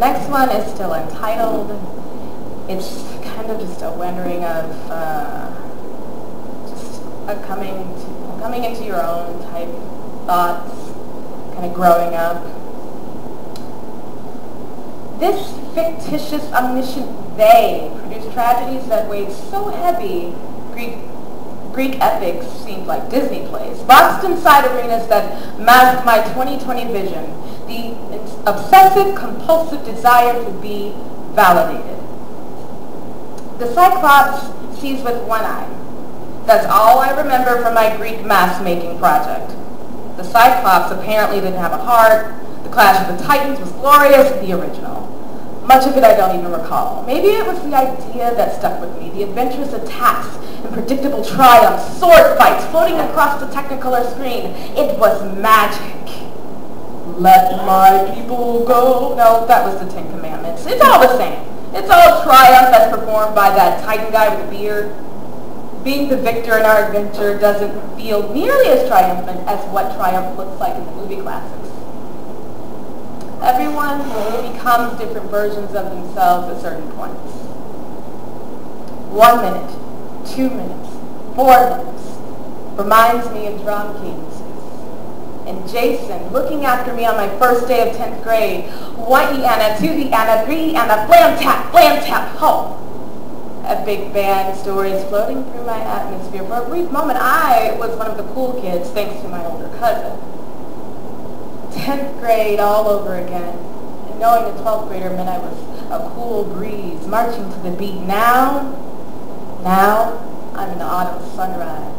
next one is still entitled. It's kind of just a rendering of just a coming into your own type thoughts, kind of growing up. This fictitious, omniscient they produced tragedies that weighed so heavy, Greek epics seemed like Disney plays, boxed inside arenas that masked my 2020 vision, the obsessive-compulsive desire to be validated. The Cyclops sees with one eye. That's all I remember from my Greek mask-making project. The Cyclops apparently didn't have a heart. The Clash of the Titans was glorious, the original. Much of it I don't even recall. Maybe it was the idea that stuck with me, the adventurous attacks and predictable triumphs, sword fights floating across the Technicolor screen. It was magic. Let my people go. No, that was the Ten Commandments. It's all the same. It's all triumph as performed by that Titan guy with the beard. Being the victor in our adventure doesn't feel nearly as triumphant as what triumph looks like in the movie classics. Everyone becomes different versions of themselves at certain points. 1 minute, 2 minutes, 4 minutes reminds me of drum cadences. And Jason looking after me on my first day of 10th grade. 1 Anna, 2 Anna, 3 Anna, blam tap, home. A big band stories floating through my atmosphere. For a brief moment, I was one of the cool kids thanks to my older cousin. 10th grade all over again. And knowing a 12th grader meant I was a cool breeze, marching to the beat. Now I'm an autumn sunrise.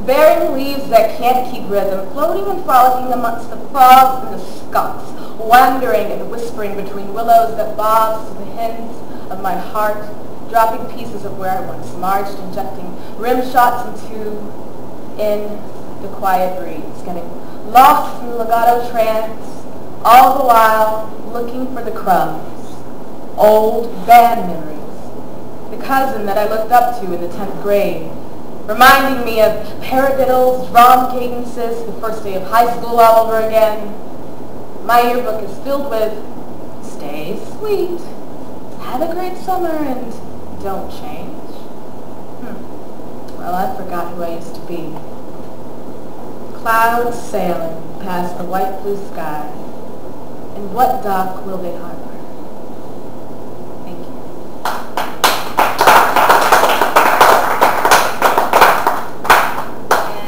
Bearing leaves that can't keep rhythm, floating and frolicking amongst the frogs and the skunks, wandering and whispering between willows that bobs to the hymns of my heart, dropping pieces of where I once marched, injecting rim shots in the quiet breeze, getting lost in legato trance, all the while looking for the crumbs, old band memories, the cousin that I looked up to in the 10th grade, reminding me of paradiddles, drum cadences, the first day of high school all over again. My yearbook is filled with, stay sweet, have a great summer, and don't change. Well, I forgot who I used to be. Clouds sailing past the white blue sky. And what dock will they harbor? Thank you.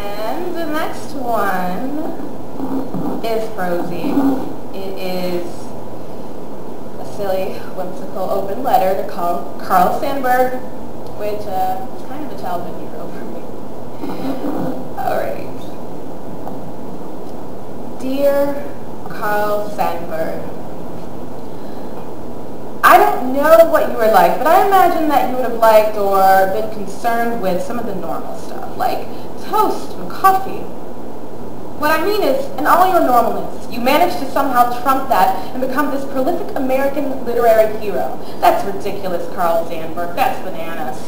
And the next one is prosy. It is a silly, whimsical open letter to Carl Sandburg, which is kind of a childhood hero for me. All right. Dear Carl Sandburg, I don't know what you were like, but I imagine that you would have liked or been concerned with some of the normal stuff, like toast and coffee. What I mean is, in all your normalness, you managed to somehow trump that and become this prolific American literary hero. That's ridiculous, Carl Sandburg. That's bananas.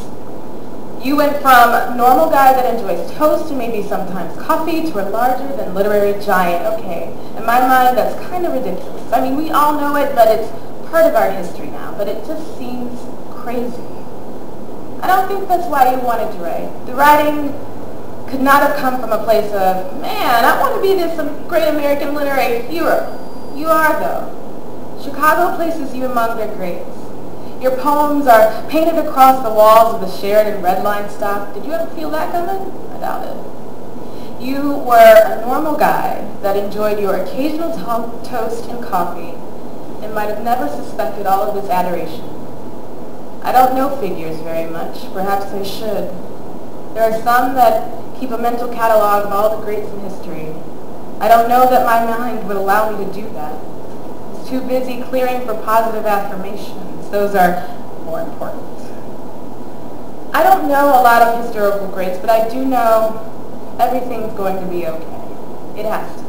You went from a normal guy that enjoys toast and maybe sometimes coffee to a larger than literary giant. Okay, in my mind, that's kind of ridiculous. I mean, we all know it, but it's part of our history now, but it just seems crazy. I don't think that's why you wanted to write. The writing could not have come from a place of, man, I want to be this great American literary hero. You are, though. Chicago places you among their greats. Your poems are painted across the walls of the Sheridan Red Line stop. Did you ever feel that coming? I doubt it. You were a normal guy that enjoyed your occasional toast and coffee and might have never suspected all of his adoration. I don't know figures very much. Perhaps I should. There are some that keep a mental catalog of all the greats in history. I don't know that my mind would allow me to do that. It's too busy clearing for positive affirmations. Those are more important. I don't know a lot of historical greats, but I do know everything's going to be okay. It has to.